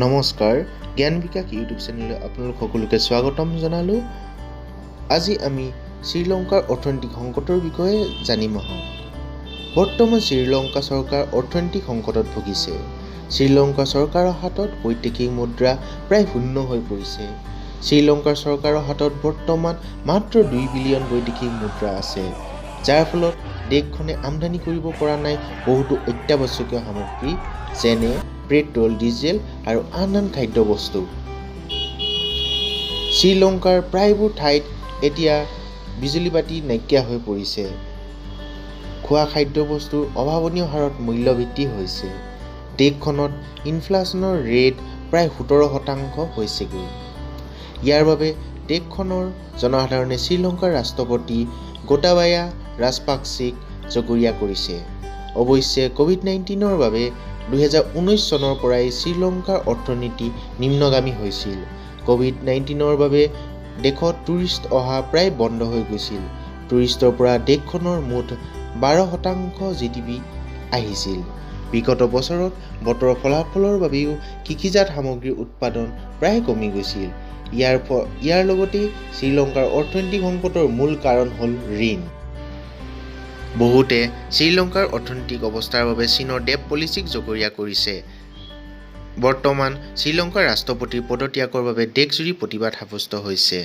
নমস্কাৰ, জ্ঞান বিকাশ ইউটিউব চেনেললৈ আপোনালোক সকলোকে স্বাগতম জনালোঁ। আজি আমি শ্ৰীলংকাৰ অৰ্থনৈতিক সংকটৰ বিষয়ে জানিম আহোঁ। বৰ্তমান শ্ৰীলংকা চৰকাৰ অৰ্থনৈতিক সংকটত ভুগিছে। শ্ৰীলংকা চৰকাৰৰ হাতত বৈদেশিক মুদ্ৰা প্ৰায় শূন্য হৈ পৰিছে। শ্ৰীলংকাৰ চৰকাৰৰ হাতত বৰ্তমান মাত্ৰ 2 বিলিয়ন বৈদেশিক মুদ্ৰা আছে, যাৰ ফলত দেশখনে আমদানি কৰিব পৰা নাই বহুতো অত্যাৱশ্যকীয় সামগ্ৰী যেনে পেট্ৰল, ডিজেল আৰু আন খাদ্যবস্তু। শ্ৰীলংকাৰ প্ৰায়বোৰ ঠাইত এতিয়া বিজুলী বাতি নাইকিয়া হৈ পৰিছে। খোৱা খাদ্যবস্তুৰ অভাৱনীয় হাৰত মূল্য বৃদ্ধি হৈছে। দেশখনত ইনফ্লেশ্যনৰ ৰেট প্ৰায় 17% হৈছেগৈ। ইয়াৰ বাবে দেশখনৰ জনসাধাৰণে শ্ৰীলংকাৰ ৰাষ্ট্ৰপতি গোটাবায়া ৰাজাপাক্সেক জগৰীয়া কৰিছে। অৱশ্যে ক'ভিড-19ৰ বাবে 2019 চনৰ পৰাই শ্ৰীলংকাৰ অৰ্থনীতি নিম্নগামী হৈছিল। ক'ভিড-19ৰ বাবে দেশত টুৰিষ্ট অহা প্ৰায় বন্ধ হৈ গৈছিল। টুৰিষ্টৰ পৰা দেশখনৰ মুঠ 12% GDP আহিছিল। বিগত বছৰত বতৰৰ ফলাফলৰ বাবেও কৃষিজাত সামগ্ৰীৰ উৎপাদন প্ৰায় কমি গৈছিল। ইয়াৰ লগতে শ্ৰীলংকাৰ অৰ্থনৈতিক সংকটৰ মূল কাৰণ হ'ল ঋণ। বহুতে শ্ৰীলংকাৰ অৰ্থনৈতিক অৱস্থাৰ বাবে চীনৰ ডেট পলিচিক জগৰীয়া কৰিছে। বৰ্তমান শ্ৰীলংকাৰ ৰাষ্ট্ৰপতিৰ পদত্যাগৰ বাবে দেশজুৰি প্ৰতিবাদ সাব্যস্ত হৈছে।